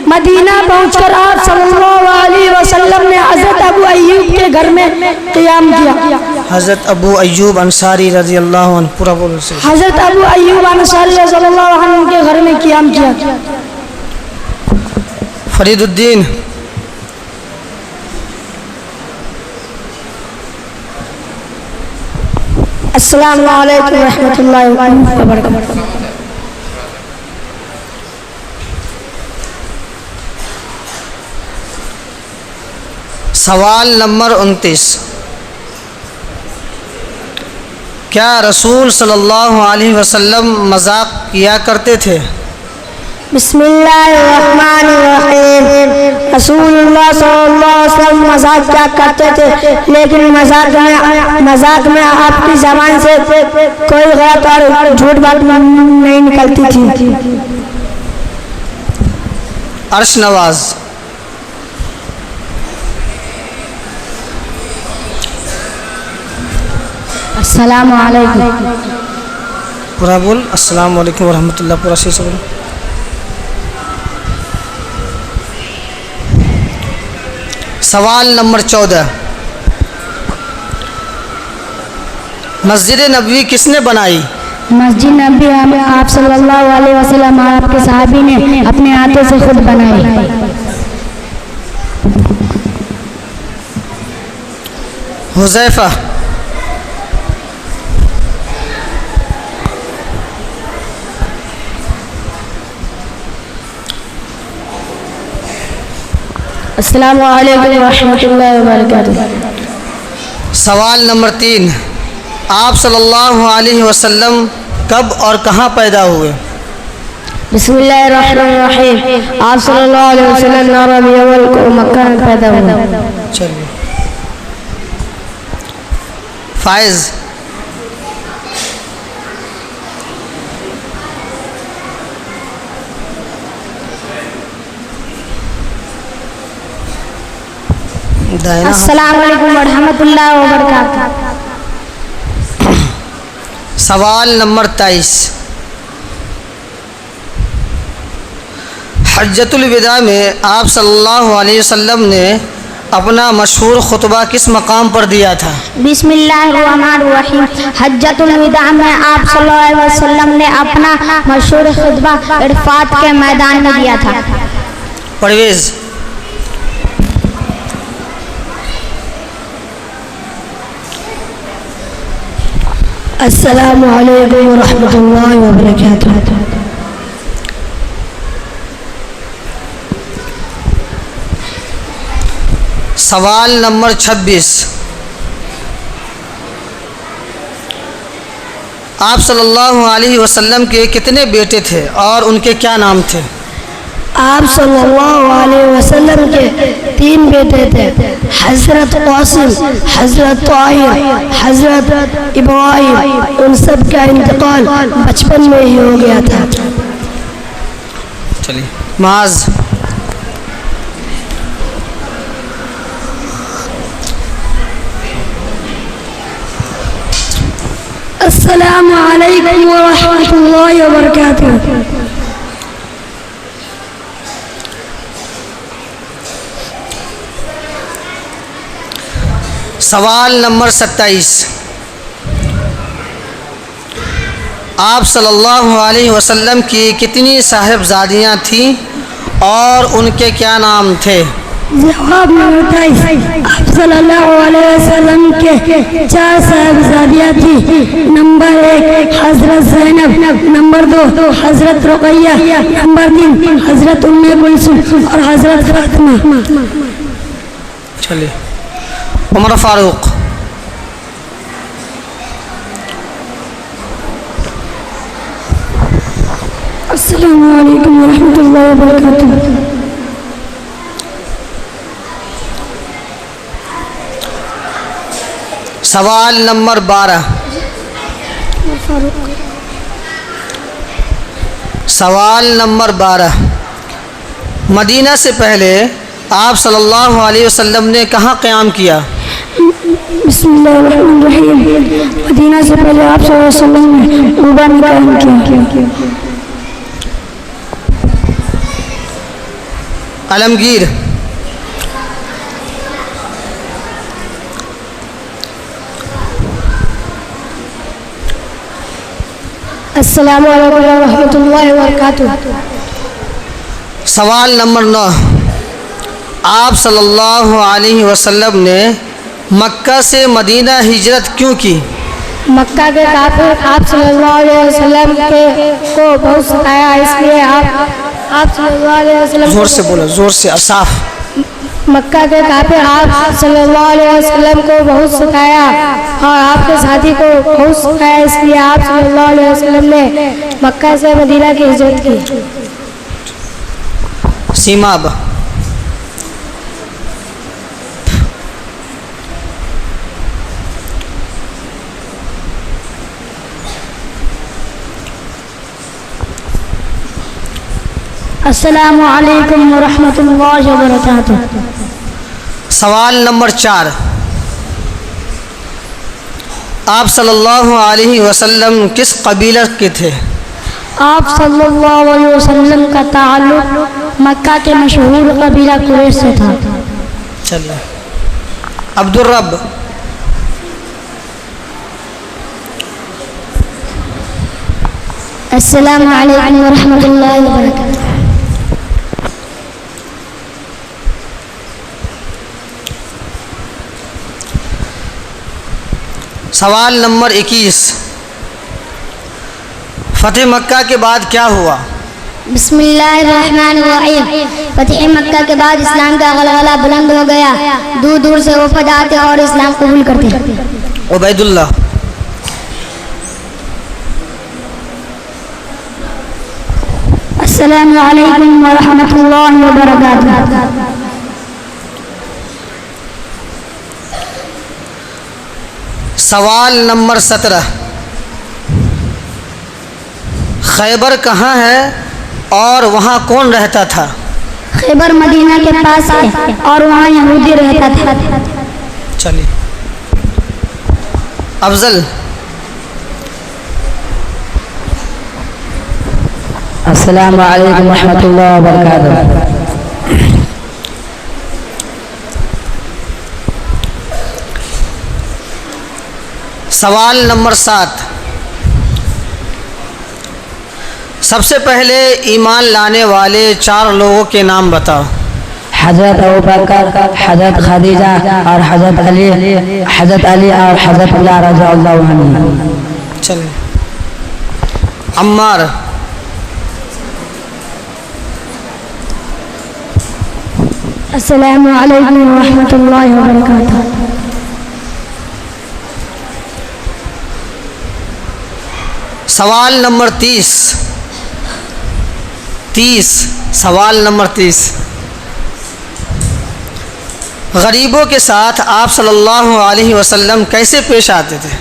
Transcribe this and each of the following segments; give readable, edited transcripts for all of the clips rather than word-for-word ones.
مدینہ پہنچ کر آپ صلی اللہ علیہ وسلم نے حضرت ابو ایوب کے گھر میں قیام کیا. حضرت ابو ایوب انصاری رضی اللہ عنہ پورا بولو سے. حضرت ابو ایوب انصاری رضی اللہ عنہ کے گھر میں قیام کیا. فرید الدین. السلام علیکم ورحمۃ اللہ وبرکاتہ. سوال نمبر 29. کیا رسول صلی اللہ علیہ وسلم مذاق کیا کرتے تھے؟ بسم اللہ الرحمن الرحیم. رسول اللہ صلی اللہ علیہ وسلم مذاق کیا کرتے تھے، لیکن مذاق میں آپ کی زبان سے کوئی غلط اور جھوٹ بات نہیں نکلتی تھی. عرش نواز. السلام علیکم. پورا بول. السلام علیکم ورحمۃ اللہ. پورا صحیح سے بول. سوال نمبر 14. مسجد نبوی کس نے بنائی؟ مسجد نبی آپ صلی اللہ علیہ وسلم اور آپ کے صحابی نے اپنے ہاتھوں سے خود بنائی. حذیفہ. السلام علیکم ورحمۃ اللہ وبرکاتہ. سوال نمبر 3. آپ صلی اللہ علیہ وسلم کب اور کہاں پیدا ہوئے؟ بسم اللہ الرحمن الرحیم. آپ صلی اللہ علیہ وسلم ربیع الاول کو مکہ میں پیدا ہوئے. چلیے. فائز. السلام علیکم ورحمۃ اللہ وبرکاتہ. سوال نمبر 23. حجۃ الوداع میں آپ صلی اللہ علیہ وسلم نے اپنا مشہور خطبہ کس مقام پر دیا تھا؟ بسم اللہ الرحمن الرحیم. حجۃ الوداع میں آپ صلی اللہ علیہ وسلم نے اپنا مشہور خطبہ عرفات کے میدان میں دیا تھا. پرویز. السلام علیکم ورحمۃ اللہ وبرکاتہ. سوال نمبر 26. آپ صلی اللہ علیہ وسلم کے کتنے بیٹے تھے اور ان کے کیا نام تھے؟ آپ صلی اللہ علیہ وسلم کے 3 بیٹے تھے. حضرت قاسم، حضرت طاہر، حضرت ابراہیم. ان سب کا انتقال بچپن میں ہی ہو گیا تھا. چلیے. معاذ. السلام علیکم ورحمۃ اللہ وبرکاتہ. سوال نمبر 27. آپ صلی اللہ علیہ وسلم کی کتنی صاحبزادیاں تھیں اور ان کے کیا نام تھے؟ جواب نمبر 23. آپ صلی اللہ علیہ وسلم کے 4 صاحبزادیاں تھیں. نمبر 1 حضرت زینب، نمبر 2 حضرت رقیہ، نمبر 3 حضرت ام کلثوم اور حضرت فاطمہ. چلیے. عمر فاروق. السلام علیکم ورحمۃ اللہ وبرکاتہ. سوال نمبر 12. سوال نمبر 12. مدینہ سے پہلے آپ صلی اللہ علیہ وسلم نے کہاں قیام کیا؟ بسم اللہ الرحمن الرحیم. مدینہ سے پہلے آپ صلی اللہ علیہ وسلم نے قباء میں قیام کیا. علمگیر. السلام علیکم ورحمۃ اللہ وبرکاتہ. سوال نمبر 9. آپ صلی اللہ علیہ وسلم نے مکہ سے مدینہ ہجرت کیوں کی؟ مکہ کے کافر آپ صلی اللہ علیہ وسلم کو بہت ستایا، اس لیے آپ صلی اللہ علیہ وسلم زور سے بولو، زور سے اور صاف. مکہ کے کافر آپ صلی اللہ علیہ وسلم کو بہت ستایا اور آپ کے ساتھی کو بہت ستایا، اس لیے آپ صلی اللہ علیہ وسلم نے مکہ سے مدینہ کی ہجرت کی. سیماب. السلام علیکم ورحمۃ اللہ وبرکاتہ. سوال نمبر 4. آپ صلی اللہ علیہ وسلم کس قبیلہ کے تھے؟ آپ صلی اللہ علیہ وسلم کا تعلق مکہ کے مشہور قبیلہ قریش سے تھا. چلیے. عبدالرب. السلام علیکم ورحمۃ اللہ وبرکاتہ. سوال نمبر 21. فتح مکہ کے بعد کیا ہوا؟ بسم اللہ الرحمن الرحیم. فتح مکہ کے بعد اسلام کا غلغلہ بلند ہو گیا، دور دور سے وفد آتے اور اسلام قبول کرتے. عبید اللہ. السلام علیکم ورحمۃ اللہ وبرکاتہ. سوال نمبر 17. خیبر کہاں ہے اور وہاں کون رہتا تھا؟ خیبر مدینہ کے پاس ہے اور وہاں یہودی رہتا تھا. چلیے. افضل. السلام علیکم ورحمۃ اللہ وبرکاتہ. سوال نمبر 7. سب سے پہلے ایمان لانے والے 4 لوگوں کے نام بتاؤ. حضرت ابوبکر، حضرت خدیجہ اور حضرت علی اور حضرت اللہ رضی اللہ عنہ. چلیے. عمار. السلام علیکم ورحمۃ اللہ وبرکاتہ. سوال نمبر 30. سوال نمبر 30. غریبوں کے ساتھ آپ صلی اللہ علیہ وسلم کیسے پیش آتے تھے؟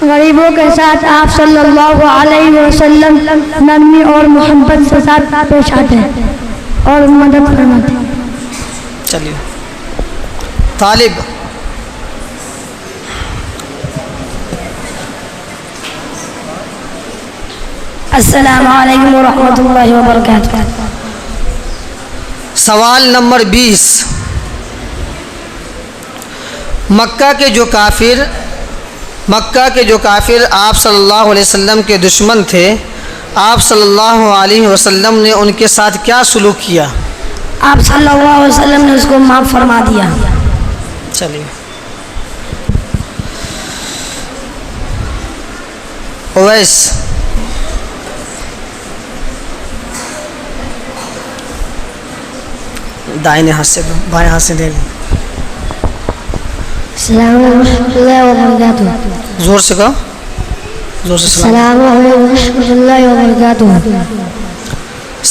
غریبوں کے ساتھ آپ صلی اللہ علیہ وسلم نرمی اور محبت کے ساتھ پیش آتے ہیں اور مدد فرماتے ہیں. چلیے. طالب. السلام علیکم ورحمۃ اللہ وبرکاتہ. سوال نمبر 20. مکہ کے جو کافر آپ صلی اللہ علیہ وسلم کے دشمن تھے، آپ صلی اللہ علیہ وسلم نے ان کے ساتھ کیا سلوک کیا؟ آپ صلی اللہ علیہ وسلم نے اس کو معاف فرما دیا. چلیے. اویس. دائیں ہاتھ سے بائیں ہاتھ سے دے لیں. السلام علیکم ورحمۃ اللہ وبرکاتہ. زور سے کہو، زور سے. السلام علیکم ورحمۃ اللہ وبرکاتہ.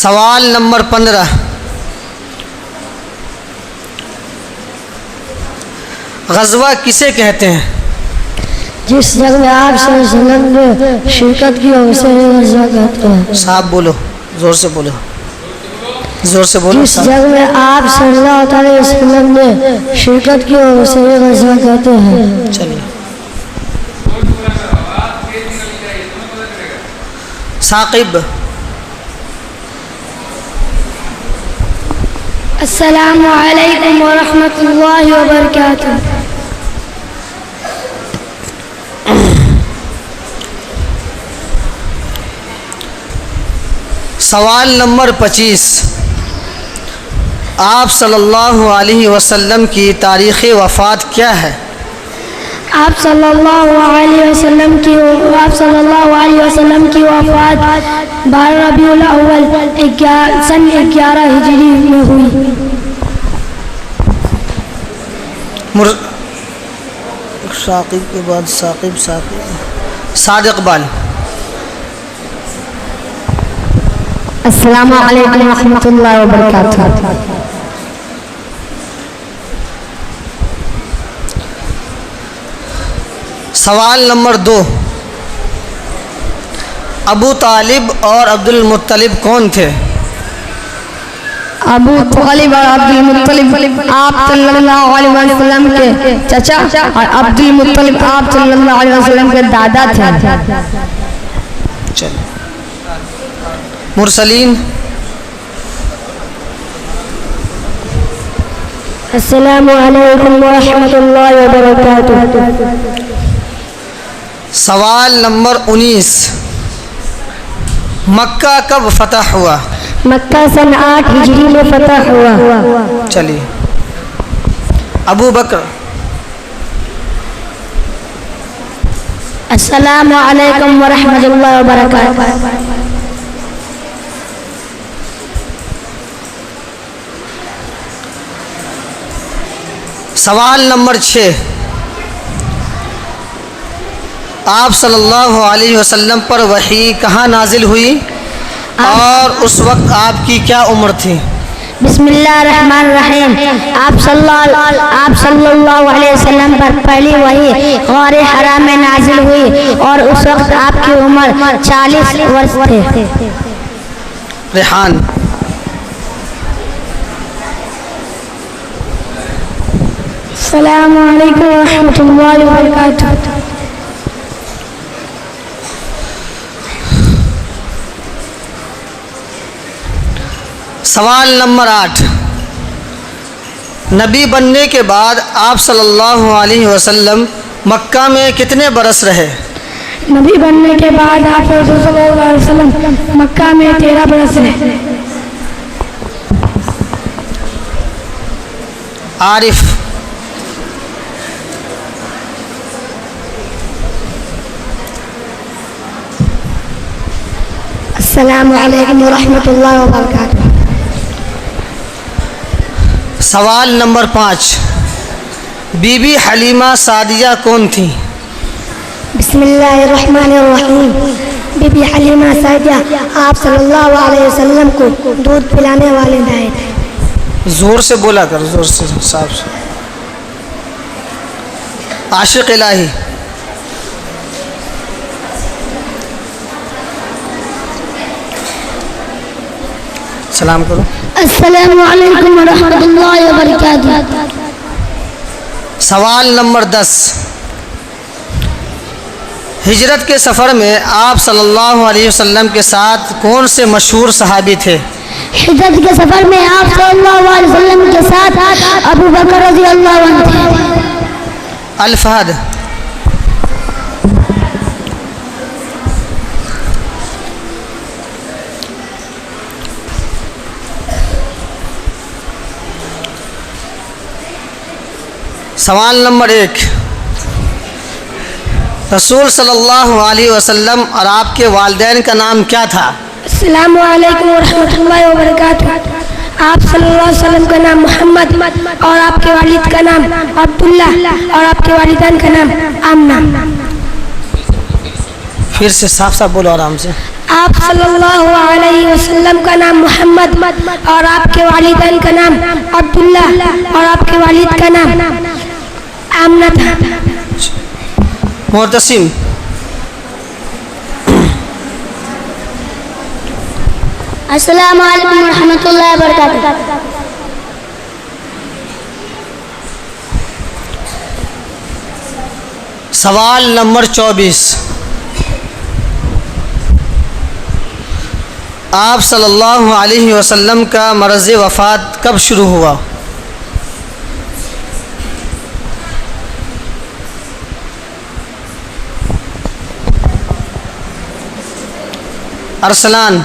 سوال نمبر 15. غزوہ کسے کہتے ہیں؟ جس جنگ میں آپ صلی اللہ علیہ وسلم نے شرکت کی اسے غزوہ کہتے ہیں. صاحب بولو، زور سے بولو، زور سے بولو. جس جنگ میں آپ صلی اللہ علیہ وسلم نے شرکت کی اسے غزوہ کہتے ہیں. چلیے. ثاقب. السلام علیکم ورحمۃ اللہ وبرکاتہ. سوال نمبر 25. آپ صلی اللہ علیہ وسلم کی تاریخ وفات کیا ہے؟ آپ صلی اللہ علیہ وسلم کی وفات 12 ربیع الاول سن 11 ہجری میں ہوئی. ثاقب کے بعد ثاقب سعد اقبال. السلام علیکم ورحمۃ اللہ وبرکاتہ. سوال نمبر 2. ابو طالب اور عبد المطلب کون تھے؟ ابو طالب اور عبد المطلب آپ صلی اللہ علیہ وسلم کے چچا اور عبد المطلب آپ صلی اللہ علیہ وسلم کے دادا تھے. چلو. مرسلین. السلام علیکم ورحمۃ اللہ وبرکاتہ. سوال نمبر 19. مکہ کب فتح ہوا؟ مکہ سن 8 ہجری میں فتح ہوا. چلیے. ابو بکر. السلام علیکم ورحمۃ اللہ وبرکاتہ. سوال نمبر 6. آپ صلی اللہ علیہ وسلم پر وحی کہاں نازل ہوئی اور اس وقت آپ کی کیا عمر تھی؟ بسم اللہ الرحمن الرحیم. آپ صلی اللہ علیہ وسلم پر پہلی وحی غار حرا میں نازل ہوئی اور اس وقت آپ کی عمر 40 برس تھے. ریحان. السلام علیکم ورحمۃ اللہ وبرکاتہ. سوال نمبر 8. نبی بننے کے بعد آپ صلی اللہ علیہ وسلم مکہ میں کتنے برس رہے؟ نبی بننے کے بعد آپ صلی اللہ علیہ وسلم مکہ میں 13 برس رہے. عارف. السلام علیکم ورحمۃ اللہ وبرکاتہ. سوال نمبر 5. بی بی حلیمہ سعدیہ کون تھی؟ بسم اللہ الرحمن الرحیم. بی بی حلیمہ سعدیہ آپ صلی اللہ علیہ وسلم کو دودھ پلانے والے دائیں تھے. زور سے بولا کر، زور سے صاحب سے. عاشق الہی. سلام کرو. السلام علیکم ورحمۃ اللہ وبرکاتہ. سوال نمبر 10. ہجرت کے سفر میں آپ صلی اللہ علیہ وسلم کے ساتھ کون سے مشہور صحابی تھے؟ ہجرت کے سفر میں آپ صلی اللہ علیہ وسلم کے ساتھ ابو بکر رضی اللہ عنہ تھے. الفہد. سوال نمبر 1. رسول صلی اللہ علیہ وسلم اور آپ کے والدین کا نام کیا تھا؟ السلام علیکم ورحمۃ اللہ وبرکاتہ. آپ صلی اللہ علیہ وسلم کا نام محمد اور آپ کے والد کا نام عبداللہ اور آپ کے والدین کا نام آمنہ. پھر سے صاف صاف بولو، آرام سے. آپ صلی اللہ علیہ وسلم کا نام محمد اور آپ کے والدین کا نام عبداللہ اور آپ کے والد کا نام آمنہ تھا. معتصم. السلام علیکم ورحمۃ اللہ وبرکاتہ. سوال نمبر 24. آپ صلی اللہ علیہ وسلم کا مرض وفات کب شروع ہوا؟ ارسلان.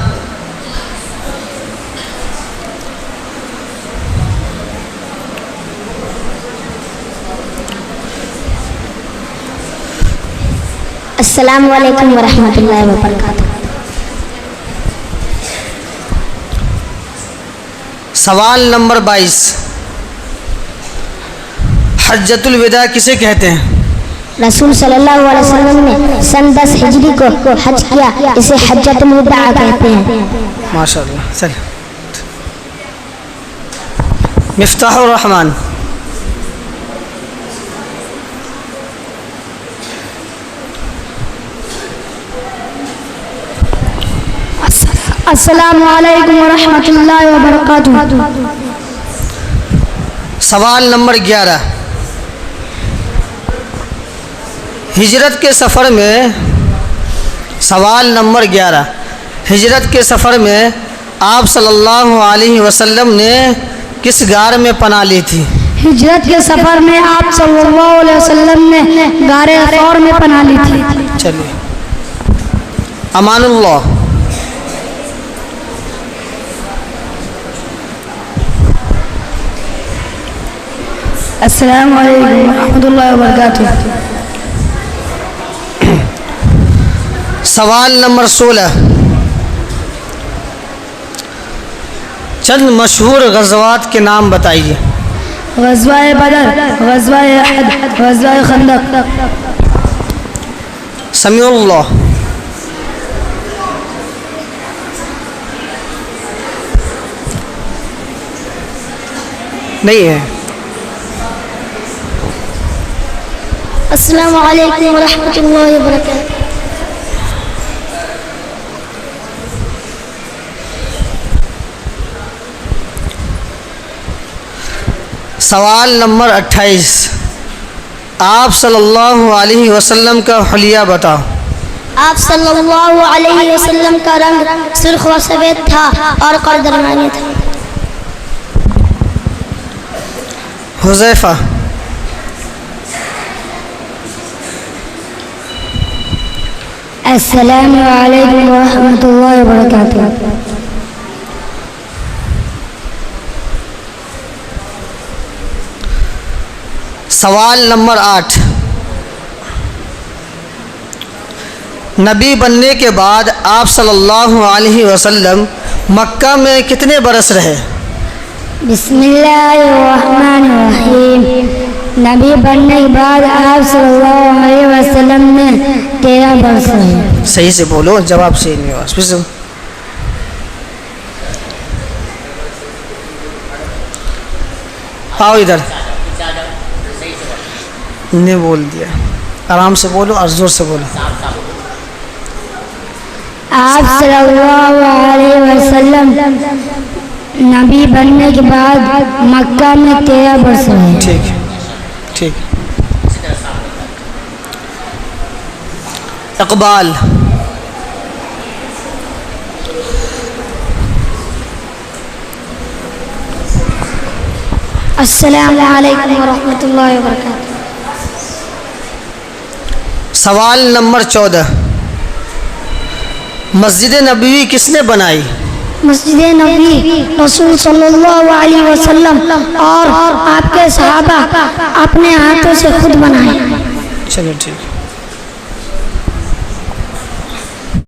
السلام علیکم ورحمۃ اللہ وبرکاتہ. سوال نمبر 22. حجۃ الوداع کسے کہتے ہیں؟ رسول صلی اللہ علیہ وسلم نے سن 10 ہجری کو حج کیا، اسے حجۃ الوداع کہتے ہیں. ماشاء اللہ. چل. مفتاح الرحمن. السلام علیکم ورحمۃ اللہ وبرکاتہ. سوال نمبر 11. ہجرت کے سفر میں سوال نمبر 11. ہجرت کے سفر میں آپ صلی اللہ علیہ وسلم نے کس غار میں پناہ لی تھی؟ ہجرت کے سفر میں آپ صلی اللہ علیہ وسلم نے غار ثور میں پناہ لی تھی. چلیے. امان اللہ. السلام علیکم ورحمۃ اللہ وبرکاتہ. سوال نمبر 16. چند مشہور غزوات کے نام بتائیے. غزوہ بدر، غزوہ احد، غزوہ خندق. سمیع اللہ. نہیں ہے. السلام علیکم ورحمۃ اللہ وبرکاتہ. سوال نمبر 28. آپ صلی اللہ علیہ وسلم کا حلیہ بتاؤ. آپ صلی اللہ علیہ وسلم کا رنگ سرخ و سفید تھا اور قد درمیانی تھا. حذیفہ. السلام علیکم ورحمۃ اللہ وبرکاتہ. سوال نمبر 8. نبی بننے کے بعد آپ صلی اللہ علیہ وسلم مکہ میں کتنے برس رہے؟ بسم اللہ الرحمن الرحیم. نبی بننے کے بعد آپ صلی اللہ علیہ وسلم نے 13 برس رہے. صحیح سے بولو، جواب صحیح نہیں ہوا. آؤ ادھر. نے بول دیا. آرام سے بولو اور زور سے بولو. آپ صلی اللہ علیہ وسلم نبی بننے کے بعد مکہ میں 13 برس رہے. ٹھیک ہے. ٹھیک. اقبال. السلام علیکم ورحمۃ اللہ وبرکاتہ. سوال نمبر 14. مسجد نبوی کس نے بنائی؟ مسجد نبوی رسول صلی اللہ علیہ وسلم اور آپ کے صحابہ اپنے ہاتھوں سے خود بنائے. چلو ٹھیک.